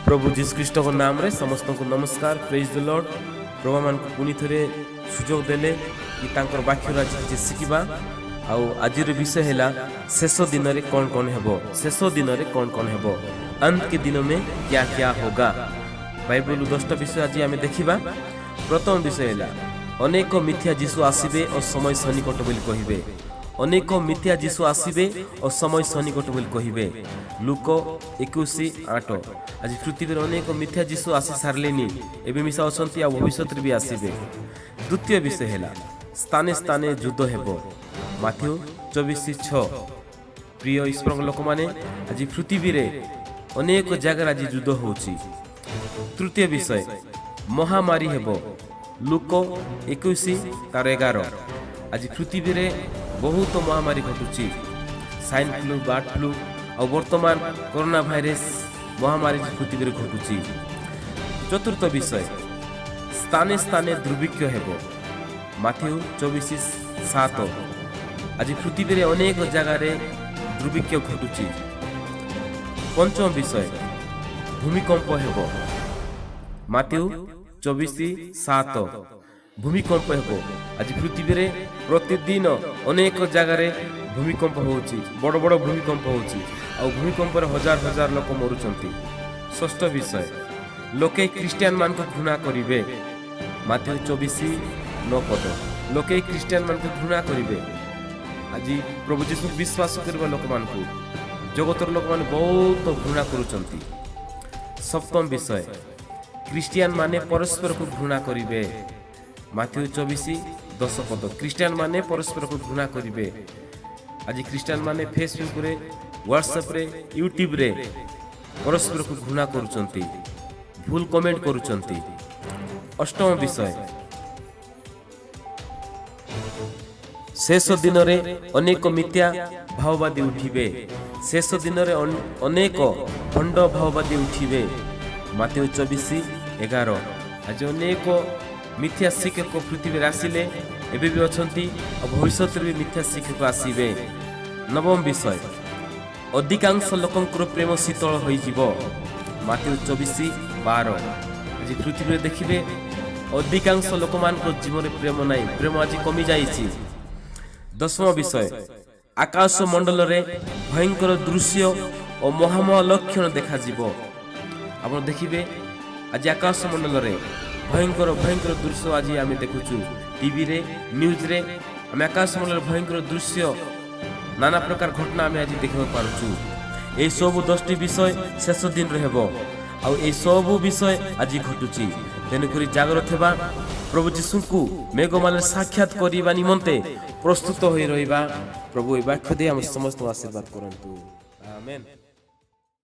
प्रभु जीसु ख्रीष्ट को नाम रे समस्त को नमस्कार। Praise the Lord. प्रभु मान को पुनी थरे सुजोग देले कि तांकर वाक्य राज शिखिबा। आउ आज विषय है शेष दिन रे कौन कौन हेबो। शेष दिन रे कौन कौन हेबो, अंत के दिनों में क्या क्या होगा। बाइबल 10टा विषय आज आम देखा। प्रथम विषय है अनेक मिथ्या जीशु आसबे और समय सन्निकट बोली कहिबे। अनेक मिथ्या जीशु आसबे और समय सन्निकट बोली कहिबे। लूक 21:8। आज पृथ्वी अनेक मिथ्या जीशु आसी सारलेनी, एबे मिसा अछंती आ भविष्य भी आसबे। द्वितीय विषय है स्थाने स्थाने युद्ध हेबो। माथ्यू 24:6। प्रिय ईश्वर लोक माने आज पृथ्वी रे अनेक जगह आज युद्ध होउची। तृतीय विषय महामारी हेबो। लूक 21:11। आज पृथ्वी रे बहुत महामारी घटुची। स्वाइन फ्लू, बार्ड फ्लू और वर्तमान कोरोना भाइरस महामारी पृथ्वी रे घटुची। चतुर्थ विषय स्थाने स्थाने दुर्भिक्ष हेबो। माथ्यू 24:7। आज पृथ्वी रे अनेक जगह रे दुर्भिक्ष घटुची। पंचम विषय भूमिकंप हेबो। माथ्यू 24:7। भूमिकंप हेबो। आज पृथ्वी रे प्रतिदिन अनेक जगह रे भूमिकंप होउची। बड़ बड़ भूमिकंप होउची आ भूमिकंप रे हजार हजार लोक मरुचंती। षष्ठ विषय लोके क्रिश्चियन मान को घृणा करिवे। माथ्यू 24:9। लोके क्रिश्चियन मान को घृणा करिवे। आज प्रभु जीशु विश्वास करबा लोक मान को जगतर लोक मान बहुत घृणा करूचंती। सप्तम विषय क्रिश्चियन माने परस्पर को घृणा करिवे। माथ्यू 24:10। क्रिश्चियन माने परस्पर को घृणा करिवे। आज क्रिश्चियन माने फेसबुक रे, व्हाट्सएप रे, यूट्यूब रे परस्पर को घृणा करूचंती, भूल कमेंट करूचंती। अष्टम विषय शेष दिन रे अनेक मिथ्या भाववादी उठिबे। शेष दिन रे अनेक भंड भाववादी उठिबे। माथ्यू 24:11। आज अनेक मिथ्या शिक्षक पृथ्वी आसिले, एबे भी अछंती और भविष्य भी मिथ्या शिक्षक आसीबे। नवम विषय अधिकांश लोकंकर प्रेम शीतल होई जिवो। माथ्यू 24:12। आज पृथ्वी देखिबे अधिकांश लोक मान जीवन में प्रेम नहीं, प्रेम आज कमी जाइछि। दशम विषय आकाश मंडल रे भयंकर दृश्य और महामह लक्षण देखा जिवो। आप देखिए आज आकाश मंडल रे भयंकर भयंकर दृश्य आज आम देखुचु। टीवी रे, न्यूज रे आम आकाश मंडल भयंकर दृश्य नाना प्रकार घटना आम आज देख पारुचु। ए सब 10टी विषय शेष दिन रे हेबो। आ ए सब विषय आज घटुची। तेणुकरी जागृत हेबा, प्रभु जीशु को मेघमाल साक्षात करबा निमंते प्रस्तुत होई रहिबा। प्रभु ए वाक्य दे हम समस्त आशीर्वाद करंतु। आमेन।